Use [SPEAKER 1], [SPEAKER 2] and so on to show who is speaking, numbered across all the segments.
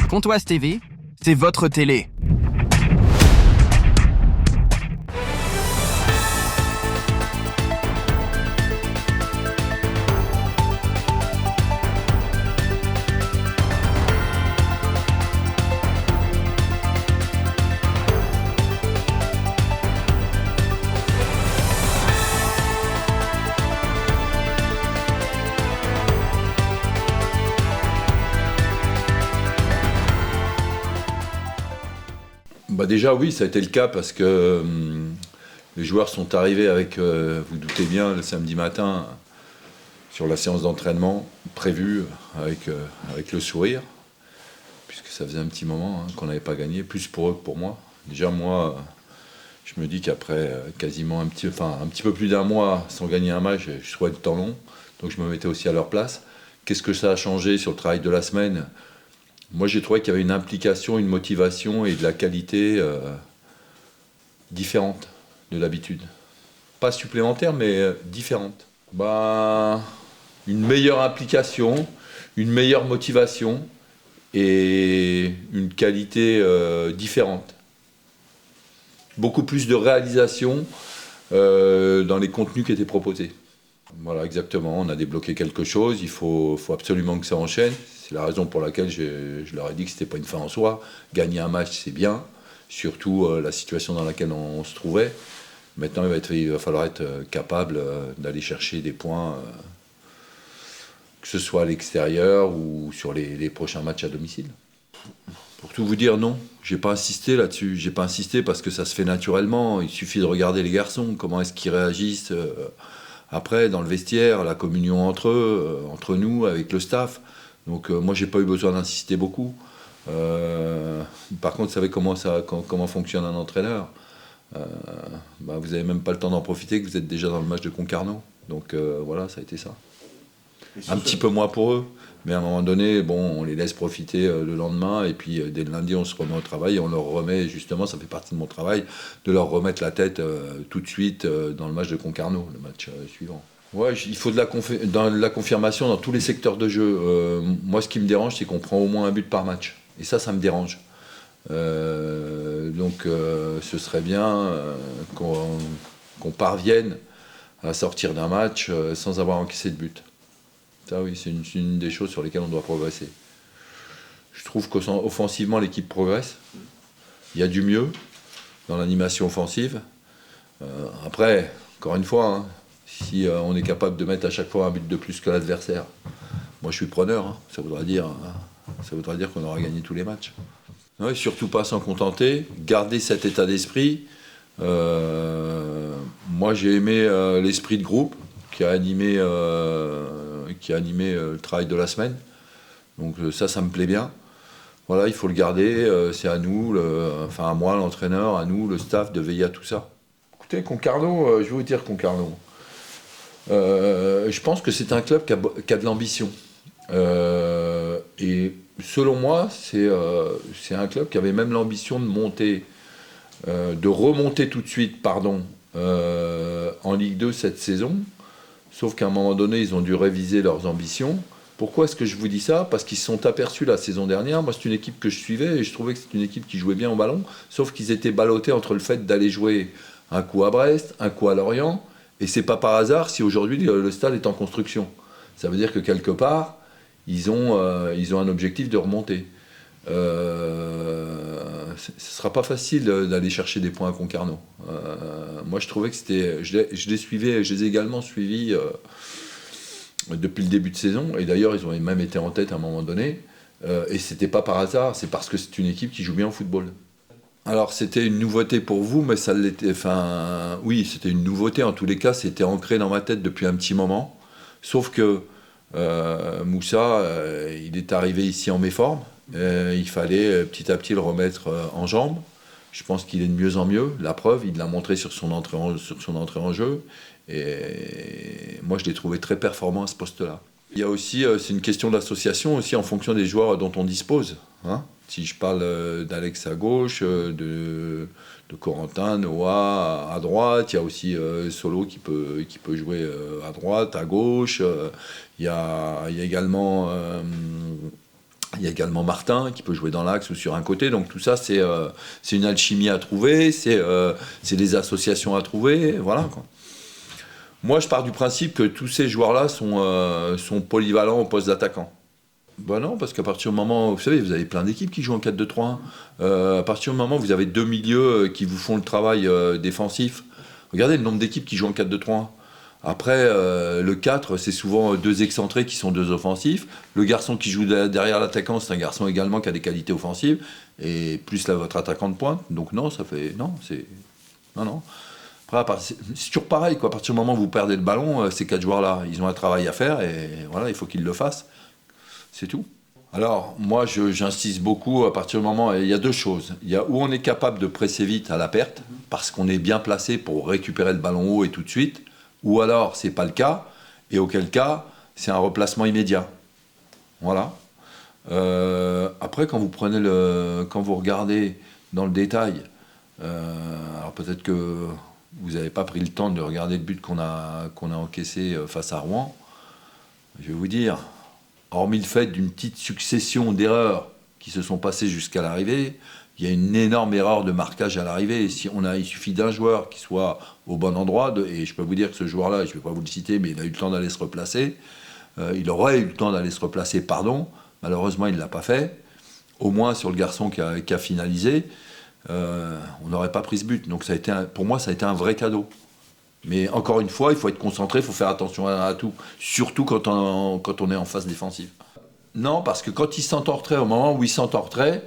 [SPEAKER 1] Pontoise TV, c'est votre télé.
[SPEAKER 2] Déjà oui, ça a été le cas parce que les joueurs sont arrivés avec, vous doutez bien, le samedi matin sur la séance d'entraînement prévue avec le sourire, puisque ça faisait un petit moment qu'on n'avait pas gagné, plus pour eux que pour moi. Déjà moi, je me dis qu'après quasiment un petit peu plus d'un mois sans gagner un match, je trouvais le temps long, donc je me mettais aussi à leur place. Qu'est-ce que ça a changé sur le travail de la semaine ? Moi, j'ai trouvé qu'il y avait une implication, une motivation et de la qualité différente de d'habitude. Pas supplémentaire, mais différente. Une meilleure implication, une meilleure motivation et une qualité différente. Beaucoup plus de réalisation dans les contenus qui étaient proposés. Voilà, exactement. On a débloqué quelque chose. Il faut absolument que ça enchaîne. C'est la raison pour laquelle je leur ai dit que ce n'était pas une fin en soi. Gagner un match, c'est bien, surtout la situation dans laquelle on se trouvait. Maintenant, il va falloir être capable d'aller chercher des points, que ce soit à l'extérieur ou sur les prochains matchs à domicile. Pour tout vous dire, non, j'ai pas insisté là-dessus. J'ai pas insisté parce que ça se fait naturellement. Il suffit de regarder les garçons, comment est-ce qu'ils réagissent après, dans le vestiaire, la communion entre eux, entre nous, avec le staff. Donc moi, j'ai pas eu besoin d'insister beaucoup. Par contre, vous savez comment fonctionne un entraîneur. Vous n'avez même pas le temps d'en profiter, que vous êtes déjà dans le match de Concarneau. Donc voilà, ça a été ça. Un petit peu moins pour eux, mais à un moment donné, on les laisse profiter le lendemain, et puis dès le lundi, on se remet au travail, et on leur remet, justement, ça fait partie de mon travail, de leur remettre la tête tout de suite dans le match de Concarneau, le match suivant. Ouais, il faut de la confirmation dans tous les secteurs de jeu. Moi, ce qui me dérange, c'est qu'on prend au moins un but par match. Et ça me dérange. Donc, ce serait bien qu'on parvienne à sortir d'un match sans avoir encaissé de but. Ça, oui, c'est une des choses sur lesquelles on doit progresser. Je trouve qu'offensivement, l'équipe progresse. Il y a du mieux dans l'animation offensive. Après, encore une fois, si on est capable de mettre à chaque fois un but de plus que l'adversaire, moi je suis preneur, ça voudra dire qu'on aura gagné tous les matchs. Ouais, surtout pas s'en contenter, garder cet état d'esprit. Moi j'ai aimé l'esprit de groupe qui a animé le travail de la semaine. Donc ça me plaît bien. Voilà, il faut le garder, c'est à nous, à moi, l'entraîneur, à nous, le staff, de veiller à tout ça. Écoutez, Concarneau, je vais vous dire Concarneau. Je pense que c'est un club qui a de l'ambition. Et selon moi, c'est un club qui avait même l'ambition de remonter tout de suite, en Ligue 2 cette saison. Sauf qu'à un moment donné, ils ont dû réviser leurs ambitions. Pourquoi est-ce que je vous dis ça ? Parce qu'ils se sont aperçus la saison dernière. Moi, c'est une équipe que je suivais et je trouvais que c'est une équipe qui jouait bien au ballon. Sauf qu'ils étaient ballottés entre le fait d'aller jouer un coup à Brest, un coup à Lorient. Et c'est pas par hasard si aujourd'hui le stade est en construction. Ça veut dire que quelque part, ils ont un objectif de remonter. Ce sera pas facile d'aller chercher des points à Concarneau. Moi, je trouvais que je les ai également suivis depuis le début de saison. Et d'ailleurs, ils ont même été en tête à un moment donné. Et c'était pas par hasard, c'est parce que c'est une équipe qui joue bien au football. Alors, c'était une nouveauté pour vous, mais ça l'était. Oui, c'était une nouveauté. En tous les cas, c'était ancré dans ma tête depuis un petit moment. Sauf que Moussa, il est arrivé ici en méforme. Il fallait petit à petit le remettre en jambes. Je pense qu'il est de mieux en mieux. La preuve, il l'a montré sur son entrée en jeu. Et moi, je l'ai trouvé très performant à ce poste-là. Il y a aussi, c'est une question d'association aussi en fonction des joueurs dont on dispose. Si je parle d'Alex à gauche, de Corentin, Noah à droite, il y a aussi Solo qui peut jouer à droite, à gauche. Il y a également Il y a également Martin qui peut jouer dans l'axe ou sur un côté. Donc tout ça, c'est une alchimie à trouver, c'est des associations à trouver. Voilà, quoi. Moi, je pars du principe que tous ces joueurs-là sont polyvalents au poste d'attaquant. Ben non, parce qu'à partir du moment, vous savez, vous avez plein d'équipes qui jouent en 4-2-3-1. À partir du moment où vous avez deux milieux qui vous font le travail défensif, regardez le nombre d'équipes qui jouent en 4-2-3-1. Après, le 4, c'est souvent deux excentrés qui sont deux offensifs. Le garçon qui joue derrière l'attaquant, c'est un garçon également qui a des qualités offensives. Et plus là, votre attaquant de pointe. Donc non, ça fait... Non, c'est... Non. Après, c'est toujours pareil, quoi. À partir du moment où vous perdez le ballon, ces 4 joueurs-là, ils ont un travail à faire et voilà, il faut qu'ils le fassent. C'est tout. Alors, moi, j'insiste beaucoup à partir du moment... Il y a deux choses. Il y a où on est capable de presser vite à la perte, parce qu'on est bien placé pour récupérer le ballon haut et tout de suite. Ou alors, c'est pas le cas, et auquel cas, c'est un replacement immédiat. Voilà. Après, quand vous regardez dans le détail, alors peut-être que vous n'avez pas pris le temps de regarder le but qu'on a encaissé face à Rouen. Je vais vous dire, hormis le fait d'une petite succession d'erreurs qui se sont passées jusqu'à l'arrivée, il y a une énorme erreur de marquage à l'arrivée. Il suffit d'un joueur qui soit au bon endroit, et je peux vous dire que ce joueur-là, je ne vais pas vous le citer, mais il a eu le temps d'aller se replacer. Il aurait eu le temps d'aller se replacer, pardon. Malheureusement, il ne l'a pas fait. Au moins sur le garçon qui a finalisé, on n'aurait pas pris ce but. Donc pour moi, ça a été un vrai cadeau. Mais encore une fois, il faut être concentré, il faut faire attention à tout. Surtout quand on est en phase défensive. Non, parce que quand il s'entend en retrait, au moment où il s'entend en retrait,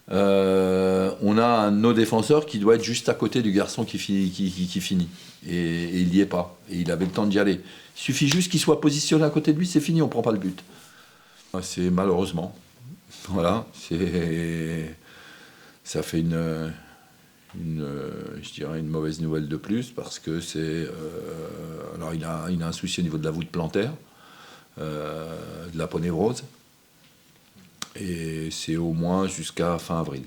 [SPEAKER 2] on a un de nos défenseurs qui doit être juste à côté du garçon qui finit. Et il n'y est pas. Et il avait le temps d'y aller. Il suffit juste qu'il soit positionné à côté de lui, c'est fini, on ne prend pas le but. C'est malheureusement. Voilà. Ça fait je dirais une mauvaise nouvelle de plus parce que alors il a un souci au niveau de la voûte plantaire, de l'aponévrose. Et c'est au moins jusqu'à fin avril.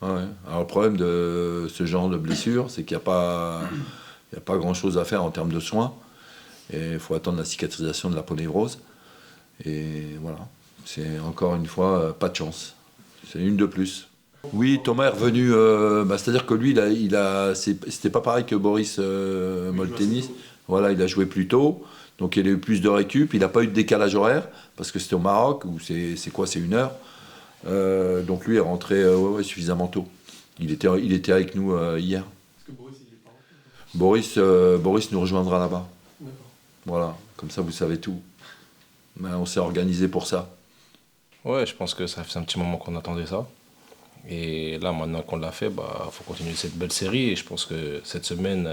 [SPEAKER 2] Ouais. Alors le problème de ce genre de blessure, c'est qu'il n'y a pas grand-chose à faire en termes de soins. Et il faut attendre la cicatrisation de l'aponévrose. Et voilà, c'est encore une fois pas de chance. C'est une de plus. Oui, Thomas est revenu. C'est-à-dire que lui, c'était pas pareil que Boris Moltenis. Voilà, il a joué plus tôt. Donc il a eu plus de récup, il n'a pas eu de décalage horaire, parce que c'était au Maroc, où c'est 1 heure. Donc lui est rentré suffisamment tôt. Il était avec nous hier.
[SPEAKER 3] Est-ce que Boris, il est pas rentré ?
[SPEAKER 2] Boris nous rejoindra là-bas.
[SPEAKER 3] D'accord.
[SPEAKER 2] Voilà, comme ça vous savez tout. Mais on s'est organisé pour ça.
[SPEAKER 4] Ouais, je pense que ça fait un petit moment qu'on attendait ça. Et là, maintenant qu'on l'a fait, faut continuer cette belle série. Et je pense que cette semaine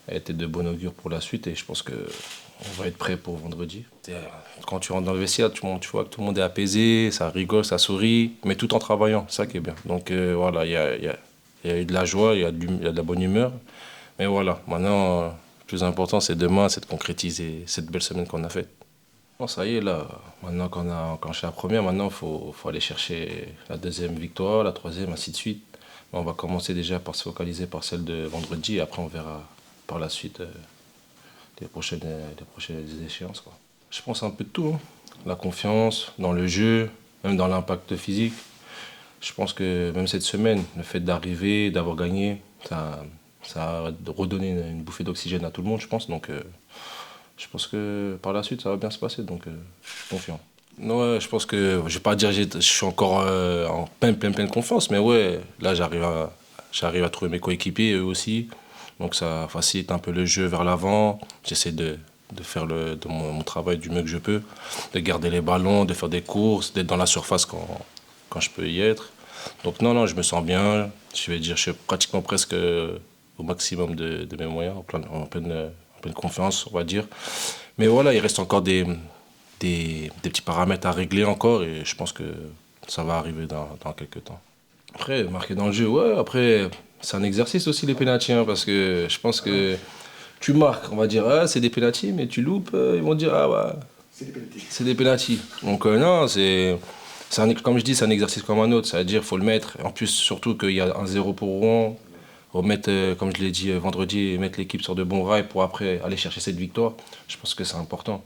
[SPEAKER 4] a été de bon augure pour la suite. Et je pense qu'on va être prêt pour vendredi. Quand tu rentres dans le vestiaire, tu vois que tout le monde est apaisé, ça rigole, ça sourit, mais tout en travaillant. C'est ça qui est bien. Donc voilà, il y a eu de la joie, il y a de la bonne humeur. Mais voilà, maintenant, le plus important, c'est demain, c'est de concrétiser cette belle semaine qu'on a faite. Bon, ça y est, là, maintenant qu'on a enclenché la première, maintenant, il faut aller chercher la deuxième victoire, la troisième, ainsi de suite. On va commencer déjà par se focaliser par celle de vendredi, et après, on verra par la suite les prochaines échéances, quoi. Je pense un peu de tout, hein. La confiance, dans le jeu, même dans l'impact physique. Je pense que même cette semaine, le fait d'arriver, d'avoir gagné, ça a redonné une bouffée d'oxygène à tout le monde, je pense. Donc, je pense que par la suite, ça va bien se passer, donc je suis confiant. Ouais, je pense que, je ne vais pas dire que je suis encore en pleine confiance, mais ouais, là, j'arrive à trouver mes coéquipiers, eux aussi. Donc ça facilite un peu le jeu vers l'avant. J'essaie de faire mon travail du mieux que je peux, de garder les ballons, de faire des courses, d'être dans la surface quand je peux y être. Donc non, je me sens bien. Je vais dire, je suis pratiquement presque au maximum de mes moyens, en pleine confiance, on va dire. Mais voilà, il reste encore des petits paramètres à régler encore et je pense que ça va arriver dans quelques temps. Après, marquer dans le jeu, ouais, après, c'est un exercice aussi les pénaltys, hein, parce que je pense que tu marques, on va dire, ah, c'est des pénaltys, mais tu loupes, ils vont dire, ah ouais, c'est des pénaltys. Donc non, comme je dis, c'est un exercice comme un autre, c'est-à-dire qu'il faut le mettre, en plus, surtout qu'il y a 1-0 pour Rouen, remettre, comme je l'ai dit vendredi, mettre l'équipe sur de bons rails pour après aller chercher cette victoire, je pense que c'est important.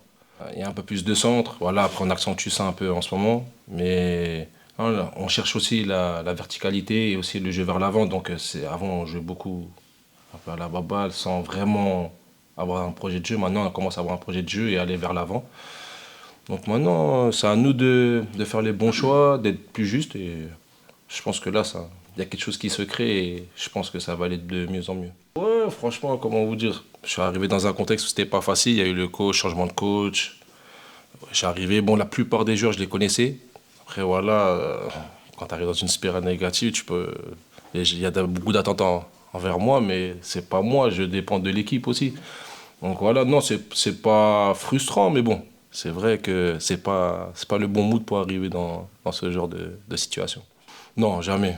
[SPEAKER 4] Il y a un peu plus de centre. Voilà, après, on accentue ça un peu en ce moment. Mais voilà, on cherche aussi la verticalité et aussi le jeu vers l'avant. Donc, avant, on jouait beaucoup un peu à la baballe sans vraiment avoir un projet de jeu. Maintenant, on commence à avoir un projet de jeu et aller vers l'avant. Donc, maintenant, c'est à nous de faire les bons choix, d'être plus juste. Et je pense que là, il y a quelque chose qui se crée et je pense que ça va aller de mieux en mieux. Ouais, franchement, comment vous dire? Je suis arrivé dans un contexte où c'était pas facile. Il y a eu le coach, changement de coach. Je suis arrivé, bon, la plupart des joueurs, je les connaissais. Après, voilà, quand tu arrives dans une spirale négative, il y a beaucoup d'attentes envers moi, mais c'est pas moi, je dépends de l'équipe aussi. Donc voilà, non, c'est pas frustrant, mais bon, c'est vrai que c'est pas le bon mood pour arriver dans ce genre de situation. Non, jamais.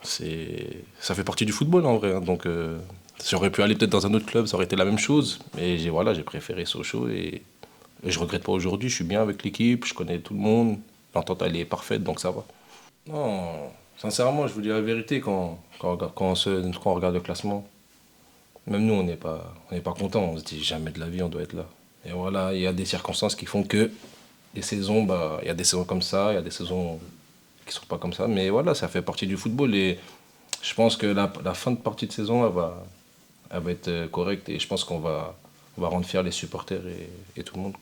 [SPEAKER 4] Ça fait partie du football en vrai, hein. Donc j'aurais pu aller peut-être dans un autre club, ça aurait été la même chose. Mais j'ai préféré Sochaux et je regrette pas aujourd'hui. Je suis bien avec l'équipe, je connais tout le monde. L'entente elle est parfaite, donc ça va. Non, sincèrement, je vous dis la vérité, quand on regarde le classement, même nous, on n'est pas content. On se dit jamais de la vie, on doit être là. Et voilà, il y a des circonstances qui font que les saisons, il y a des saisons comme ça, il y a des saisons qui sont pas comme ça. Mais voilà, ça fait partie du football et je pense que la fin de partie de saison, elle va être correcte et je pense on va rendre fiers les supporters et tout le monde.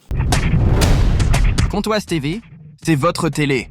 [SPEAKER 1] Pontoise TV, c'est votre télé.